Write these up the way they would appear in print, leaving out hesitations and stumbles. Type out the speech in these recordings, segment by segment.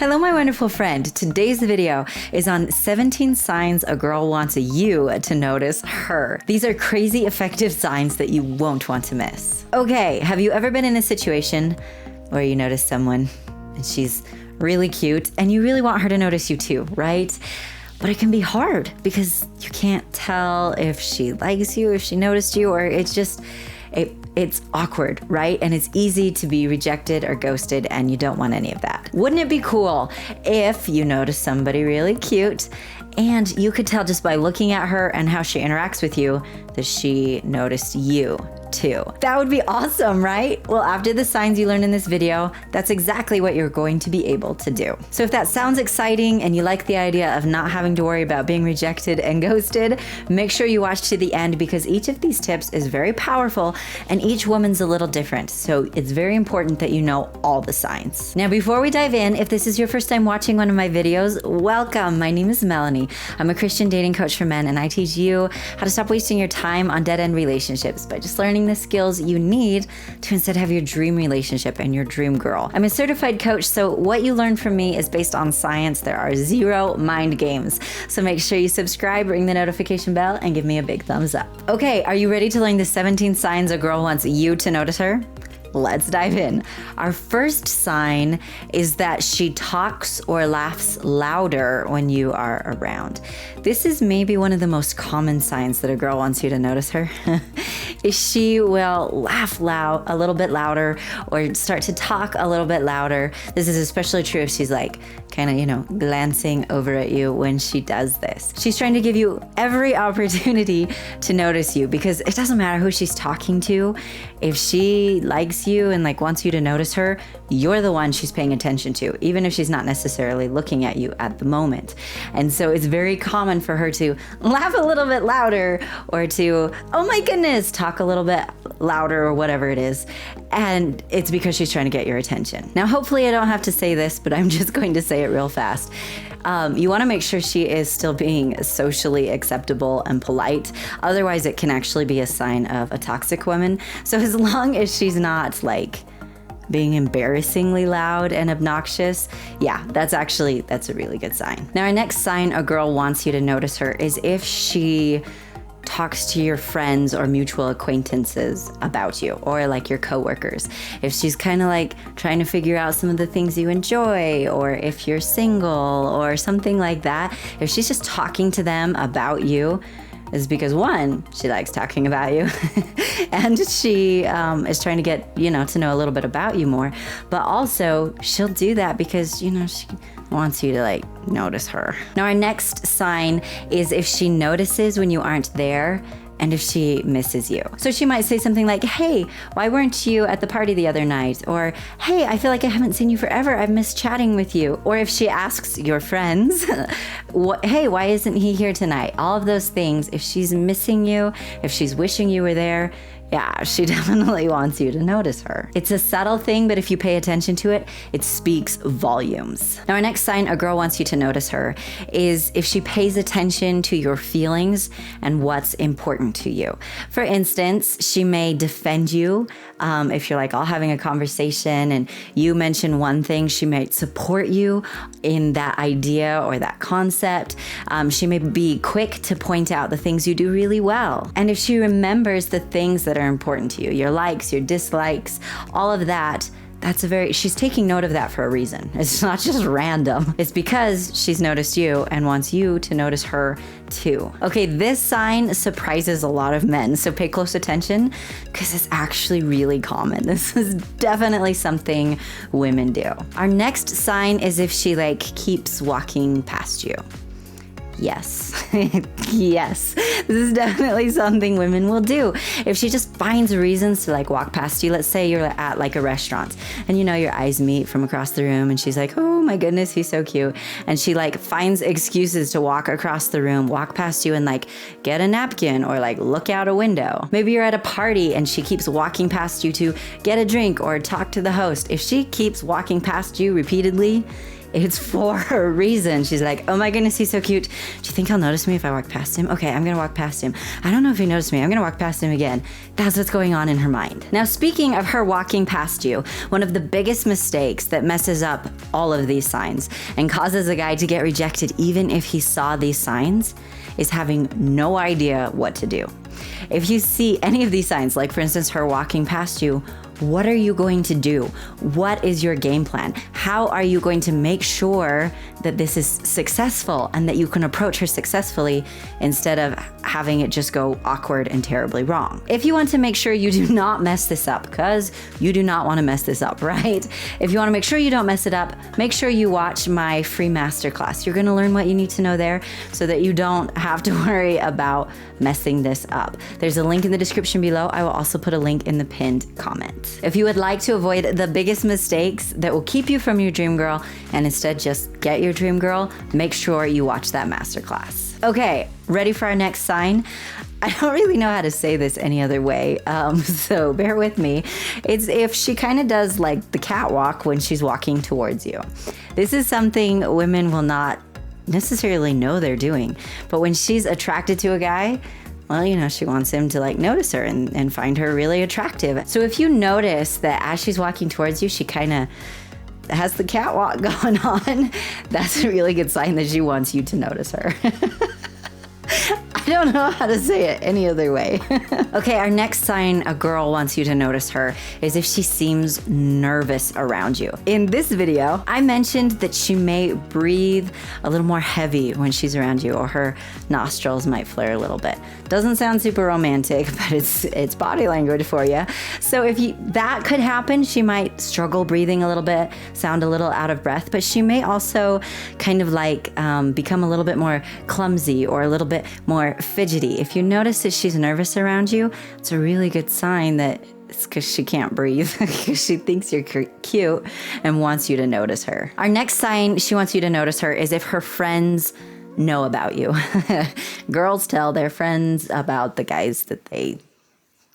Hello, my wonderful friend. Today's video is on 17 signs a girl wants you to notice her. These are crazy effective signs that you won't want to miss. Okay, have you ever been in a situation where you notice someone and she's really cute and you really want her to notice you too, right? But it can be hard because you can't tell if she likes you, if she noticed you, or it's awkward, right? And it's easy to be rejected or ghosted, and you don't want any of that. Wouldn't it be cool if you noticed somebody really cute and you could tell just by looking at her and how she interacts with you that she noticed you too? That would be awesome, right? Well, after the signs you learned in this video, that's exactly what you're going to be able to do. So if that sounds exciting and you like the idea of not having to worry about being rejected and ghosted, make sure you watch to the end because each of these tips is very powerful and each woman's a little different. So it's very important that you know all the signs. Now, before we dive in, if this is your first time watching one of my videos, welcome. My name is Melannie. I'm a Christian dating coach for men, and I teach you how to stop wasting your time on dead-end relationships by just learning the skills you need to instead have your dream relationship and your dream girl. I'm a certified coach, so what you learn from me is based on science. There are zero mind games. So make sure you subscribe, ring the notification bell, and give me a big thumbs up. Okay, are you ready to learn the 17 signs a girl wants you to notice her? Let's dive in. Our first sign is that she talks or laughs louder when you are around. This is maybe one of the most common signs that a girl wants you to notice her. She will laugh loud, a little bit louder, or start to talk a little bit louder. This is especially true if she's like kind of, glancing over at you when she does this. She's trying to give you every opportunity to notice you because it doesn't matter who she's talking to. If she likes you and wants you to notice her, you're the one she's paying attention to, even if she's not necessarily looking at you at the moment. And so it's very common for her to laugh a little bit louder or to, oh my goodness, talk a little bit louder or whatever it is. And it's because she's trying to get your attention. Now, hopefully I don't have to say this, but I'm just going to say it real fast. You want to make sure she is still being socially acceptable and polite. Otherwise, it can actually be a sign of a toxic woman. So as long as she's not being embarrassingly loud and obnoxious, yeah, that's a really good sign. Now, our next sign a girl wants you to notice her is if she talks to your friends or mutual acquaintances about you, or your coworkers. If she's kind of trying to figure out some of the things you enjoy, or if you're single or something like that, if she's just talking to them about you, is because one, she likes talking about you and she is trying to get, to know a little bit about you more, but also she'll do that because, she wants you to notice her. Now, our next sign is if she notices when you aren't there and if she misses you. So she might say something like, hey, why weren't you at the party the other night? Or, hey, I feel like I haven't seen you forever. I've missed chatting with you. Or if she asks your friends, hey, why isn't he here tonight? All of those things, if she's missing you, if she's wishing you were there, yeah, she definitely wants you to notice her. It's a subtle thing, but if you pay attention to it, it speaks volumes. Now, our next sign a girl wants you to notice her is if she pays attention to your feelings and what's important to you. For instance, she may defend you. If you're all having a conversation and you mention one thing, she might support you in that idea or that concept. She may be quick to point out the things you do really well. And if she remembers the things that are important to you, your likes, your dislikes, all of that, she's taking note of that for a reason. It's not just random. It's because she's noticed you and wants you to notice her too. Okay, this sign surprises a lot of men, so pay close attention because it's actually really common. This is definitely something women do. Our next sign is if she keeps walking past you. Yes. Yes. This is definitely something women will do. If she just finds reasons to walk past you, let's say you're at a restaurant and your eyes meet from across the room and she's like, oh my goodness, he's so cute. And she finds excuses to walk across the room, walk past you and get a napkin or look out a window. Maybe you're at a party and she keeps walking past you to get a drink or talk to the host. If she keeps walking past you repeatedly, It's for a reason. She's like, oh my goodness, he's so cute. Do you think he'll notice me if I walk past him? Okay, I'm gonna walk past him. I don't know if he noticed me. I'm gonna walk past him again. That's what's going on in her mind. Now, speaking of her walking past you, one of the biggest mistakes that messes up all of these signs and causes a guy to get rejected even if he saw these signs is having no idea what to do. If you see any of these signs, like for instance, her walking past you, what are you going to do? What is your game plan? How are you going to make sure that this is successful and that you can approach her successfully instead of having it just go awkward and terribly wrong? If you want to make sure you do not mess this up, because you do not want to mess this up, right? If you want to make sure you don't mess it up, make sure you watch my free masterclass. You're going to learn what you need to know there so that you don't have to worry about messing this up. There's a link in the description below. I will also put a link in the pinned comment. If you would like to avoid the biggest mistakes that will keep you from your dream girl and instead just get your dream girl, make sure you watch that masterclass. Okay, ready for our next sign? I don't really know how to say this any other way, so bear with me. It's if she kind of does like the catwalk when she's walking towards you. This is something women will not necessarily know they're doing, but when she's attracted to a guy, well, you know, she wants him to like notice her and find her really attractive. So if you notice that as she's walking towards you, she kind of has the catwalk going on, that's a really good sign that she wants you to notice her. I don't know how to say it any other way. Okay, our next sign a girl wants you to notice her is if she seems nervous around you. In this video, I mentioned that she may breathe a little more heavy when she's around you, or her nostrils might flare a little bit. Doesn't sound super romantic, but it's body language for you. So if that could happen, she might struggle breathing a little bit, sound a little out of breath, but she may also kind of like become a little bit more clumsy or a little bit more fidgety. If you notice that she's nervous around you, it's a really good sign that it's because she can't breathe, because she thinks you're cute and wants you to notice her. Our next sign she wants you to notice her is if her friends know about you. Girls tell their friends about the guys that they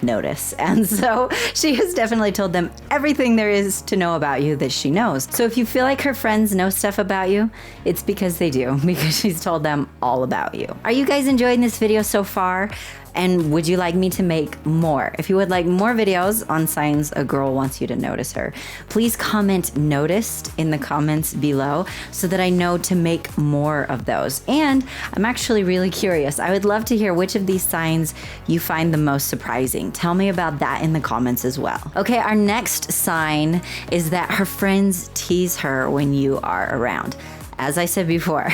notice. And so she has definitely told them everything there is to know about you that she knows. So if you feel like her friends know stuff about you, it's because they do, because she's told them all about you. Are you guys enjoying this video so far? And would you like me to make more? If you would like more videos on signs a girl wants you to notice her, please comment noticed in the comments below so that I know to make more of those. And I'm actually really curious. I would love to hear which of these signs you find the most surprising. Tell me about that in the comments as well. Okay, our next sign is that her friends tease her when you are around. As I said before,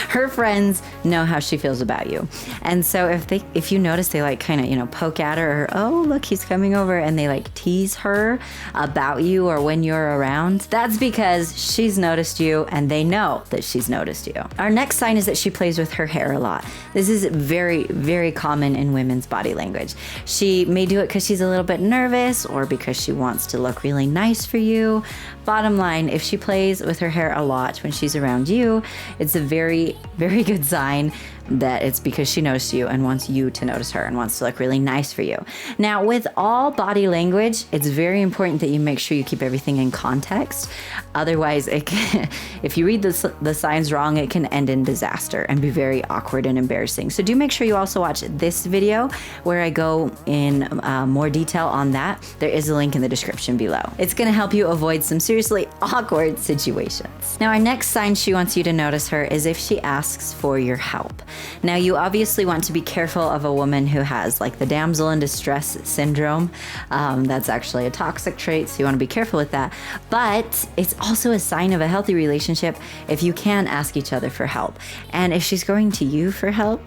her friends know how she feels about you. And so if you notice they like kind of, you know, poke at her, or, oh, look, he's coming over, and they like tease her about you or when you're around, that's because she's noticed you and they know that she's noticed you. Our next sign is that she plays with her hair a lot. This is very, very common in women's body language. She may do it because she's a little bit nervous or because she wants to look really nice for you. Bottom line, if she plays with her hair a lot when she's around you, it's a very, very good sign that it's because she knows you and wants you to notice her and wants to look really nice for you. Now, with all body language, it's very important that you make sure you keep everything in context. Otherwise, if you read the signs wrong, it can end in disaster and be very awkward and embarrassing. So do make sure you also watch this video where I go in more detail on that. There is a link in the description below. It's gonna help you avoid some seriously awkward situations. Now, our next sign she wants you to notice her is if she asks for your help. Now, you obviously want to be careful of a woman who has like the damsel in distress syndrome. That's actually a toxic trait, so you want to be careful with that. But it's also a sign of a healthy relationship if you can ask each other for help. And if she's going to you for help,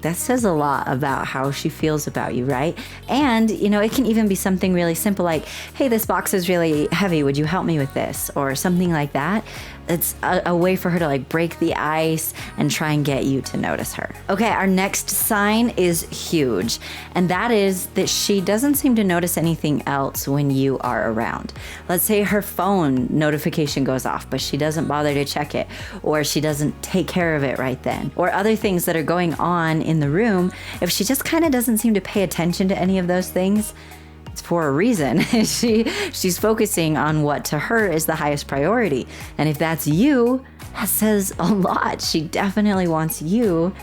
that says a lot about how she feels about you, right? And, you know, it can even be something really simple like, hey, this box is really heavy. Would you help me with this? Or something like that. It's a way for her to like break the ice and try and get you to notice her. Okay, our next sign is huge, and that is that she doesn't seem to notice anything else when you are around. Let's say her phone notification goes off, but she doesn't bother to check it, or she doesn't take care of it right then, or other things that are going on in the room. If she just kind of doesn't seem to pay attention to any of those things, It's for a reason. She's focusing on what to her is the highest priority. And if that's you, that says a lot. She definitely wants you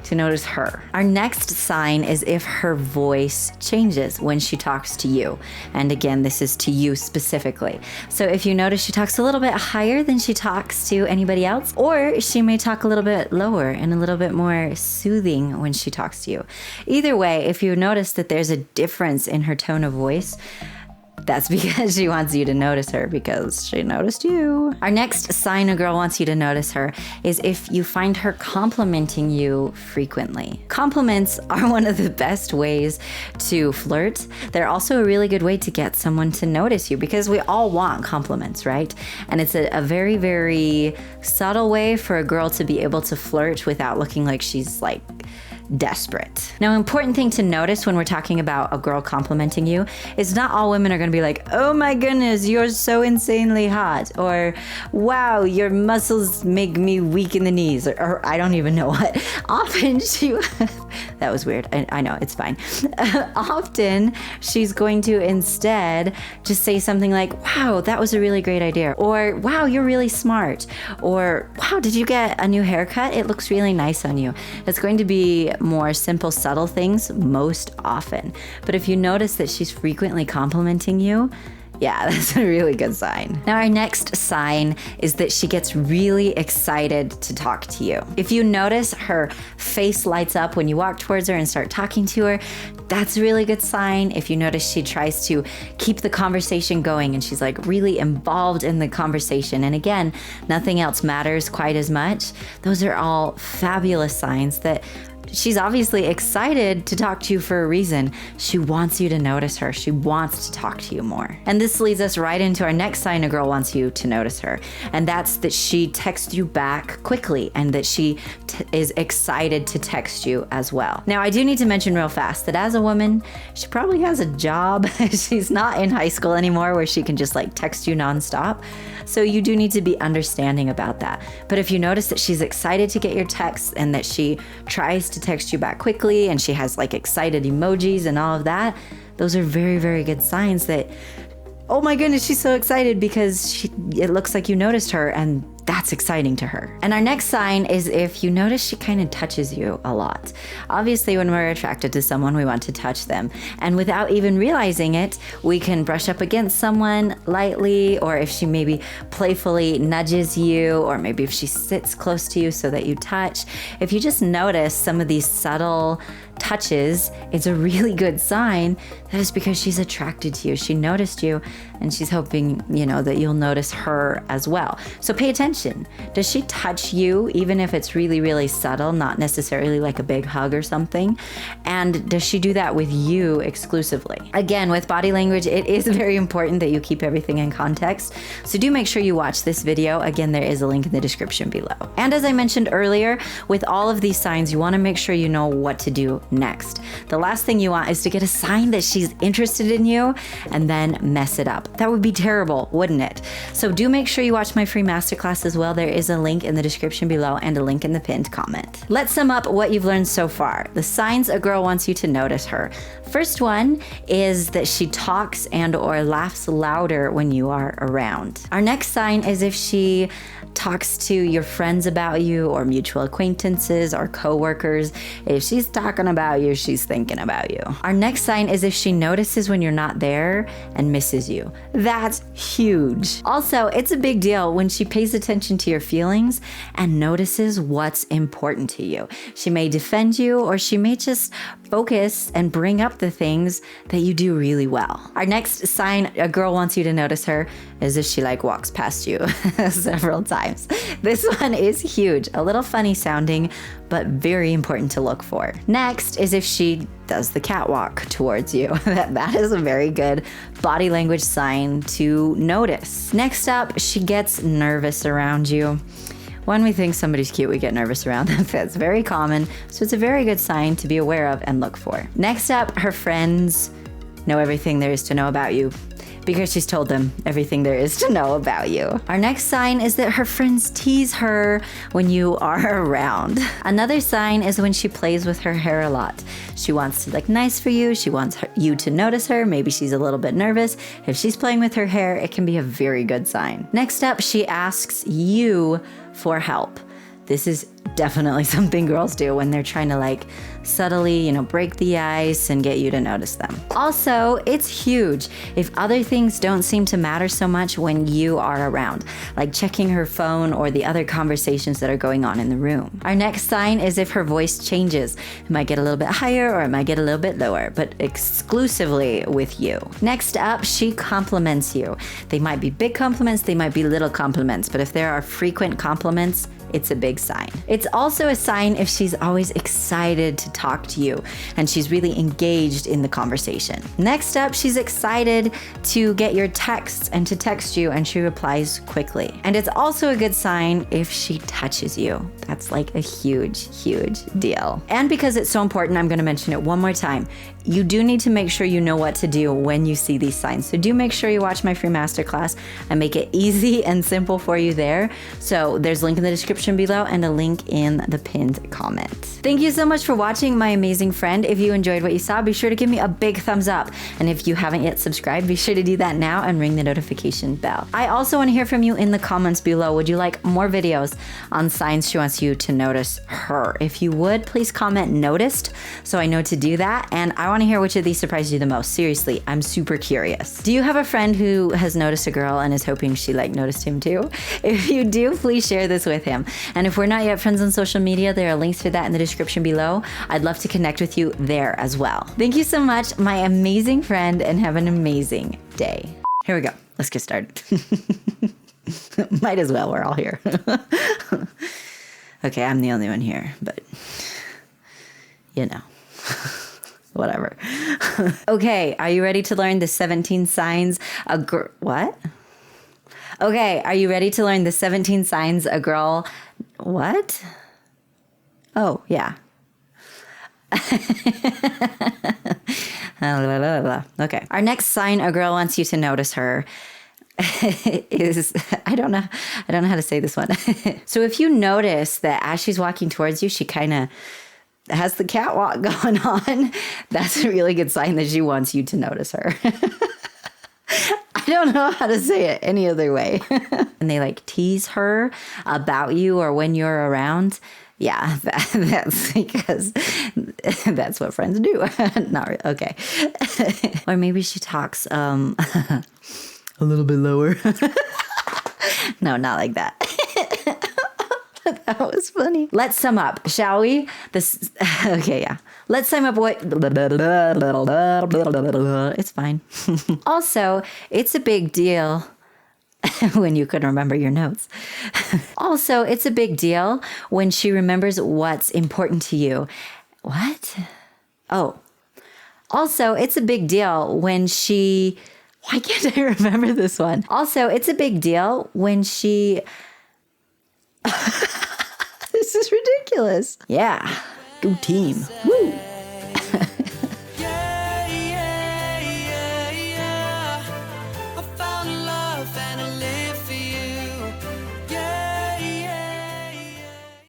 to notice her. Our next sign is if her voice changes when she talks to you. And again, this is to you specifically. So if you notice she talks a little bit higher than she talks to anybody else, or she may talk a little bit lower and a little bit more soothing when she talks to you. Either way, if you notice that there's a difference in her tone of voice, that's because she wants you to notice her because she noticed you. Our next sign a girl wants you to notice her is if you find her complimenting you frequently. Compliments are one of the best ways to flirt. They're also a really good way to get someone to notice you because we all want compliments, right? And it's a very, very subtle way for a girl to be able to flirt without looking like she's like desperate. Now, important thing to notice when we're talking about a girl complimenting you is not all women are going to be like, oh my goodness, you're so insanely hot, or wow, your muscles make me weak in the knees, or I don't even know what. Often that was weird. I know, it's fine. Often she's going to instead just say something like, wow, that was a really great idea, or wow, you're really smart, or wow, did you get a new haircut? It looks really nice on you. It's going to be more simple, subtle things most often. But if you notice that she's frequently complimenting you, yeah, that's a really good sign. Now, our next sign is that she gets really excited to talk to you. If you notice her face lights up when you walk towards her and start talking to her, that's a really good sign. If you notice she tries to keep the conversation going and she's like really involved in the conversation, and again, nothing else matters quite as much, those are all fabulous signs that she's obviously excited to talk to you for a reason. She wants you to notice her. She wants to talk to you more. And this leads us right into our next sign a girl wants you to notice her. And that's that she texts you back quickly and that she is excited to text you as well. Now, I do need to mention real fast that as a woman, she probably has a job. She's not in high school anymore where she can just like text you nonstop. So you do need to be understanding about that. But if you notice that she's excited to get your texts and that she tries to text you back quickly and she has like excited emojis and all of that, those are very, very good signs that, oh my goodness, she's so excited because it looks like you noticed her, and that's exciting to her. And our next sign is if you notice she kind of touches you a lot. Obviously, when we're attracted to someone, we want to touch them. And without even realizing it, we can brush up against someone lightly, or if she maybe playfully nudges you, or maybe if she sits close to you so that you touch. If you just notice some of these subtle touches, it's a really good sign that it's because she's attracted to you. She noticed you and she's hoping, that you'll notice her as well. So pay attention. Does she touch you, even if it's really, really subtle, not necessarily like a big hug or something? And does she do that with you exclusively? Again, with body language, it is very important that you keep everything in context. So do make sure you watch this video. Again, there is a link in the description below. And as I mentioned earlier, with all of these signs, you want to make sure you know what to do next. The last thing you want is to get a sign that she's interested in you and then mess it up. That would be terrible, wouldn't it? So do make sure you watch my free masterclass as well. There is a link in the description below and a link in the pinned comment. Let's sum up what you've learned so far. The signs a girl wants you to notice her. First one is that she talks and or laughs louder when you are around. Our next sign is if she talks to your friends about you or mutual acquaintances or coworkers. If she's talking about you, she's thinking about you. Our next sign is if she notices when you're not there and misses you. That's huge. Also, it's a big deal when she pays attention to your feelings and notices what's important to you. She may defend you, or she may just focus and bring up the things that you do really well. Our next sign a girl wants you to notice her is if she walks past you several times. This one is huge, a little funny sounding, but very important to look for. Next is if she does the catwalk towards you. That is a very good body language sign to notice. Next up, she gets nervous around you. When we think somebody's cute, we get nervous around them. That's very common, so it's a very good sign to be aware of and look for. Next up, her friends know everything there is to know about you. Because she's told them everything there is to know about you. Our next sign is that her friends tease her when you are around. Another sign is when she plays with her hair a lot. She wants to look nice for you. She wants you to notice her. Maybe she's a little bit nervous. If she's playing with her hair, it can be a very good sign. Next up, she asks you for help. This is definitely something girls do when they're trying to like subtly, break the ice and get you to notice them. Also, it's huge if other things don't seem to matter so much when you are around, like checking her phone or the other conversations that are going on in the room. Our next sign is if her voice changes. It might get a little bit higher or it might get a little bit lower, but exclusively with you. Next up, she compliments you. They might be big compliments, they might be little compliments, but if there are frequent compliments, it's a big sign. It's also a sign if she's always excited to talk to you and she's really engaged in the conversation. Next up, she's excited to get your texts and to text you and she replies quickly. And it's also a good sign if she touches you. That's like a huge, huge deal. And because it's so important, I'm gonna mention it one more time. You do need to make sure you know what to do when you see these signs. So do make sure you watch my free masterclass. I make it easy and simple for you there. So there's a link in the description below and a link in the pinned comment. Thank you so much for watching, my amazing friend. If you enjoyed what you saw, be sure to give me a big thumbs up. And if you haven't yet subscribed, be sure to do that now and ring the notification bell. I also want to hear from you in the comments below. Would you like more videos on signs she wants you to notice her? If you would, please comment noticed so I know to do that. And I want to hear which of these surprised you the most. Seriously, I'm super curious. Do you have a friend who has noticed a girl and is hoping she noticed him too? If you do, please share this with him. And if we're not yet friends on social media, there are links for that in the description below. I'd love to connect with you there as well. Thank you so much, my amazing friend, and have an amazing day. Here we go. Let's get started. Might as well, we're all here. Okay, I'm the only one here, but whatever. Okay, are you ready to learn the 17 signs what? Okay, are you ready to learn the 17 signs a girl... What? Oh, yeah. Okay. Our next sign a girl wants you to notice her is, I don't know how to say this one. So if you notice that as she's walking towards you, she kind of has the catwalk going on, that's a really good sign that she wants you to notice her. I don't know how to say it any other way. And they tease her about you or when you're around. Yeah, that's because that's what friends do. Not really. Okay. Or maybe she talks a little bit lower. No, not like that. That was funny. Let's sum up, shall we? Okay, yeah. Let's sum up what... It's fine. Also, it's a big deal when you couldn't remember your notes. Also, it's a big deal when she remembers what's important to you. What? Oh. Also, it's a big deal when she... Why can't I remember this one? Also, it's a big deal when she... This is ridiculous. Yeah. Go team. Woo!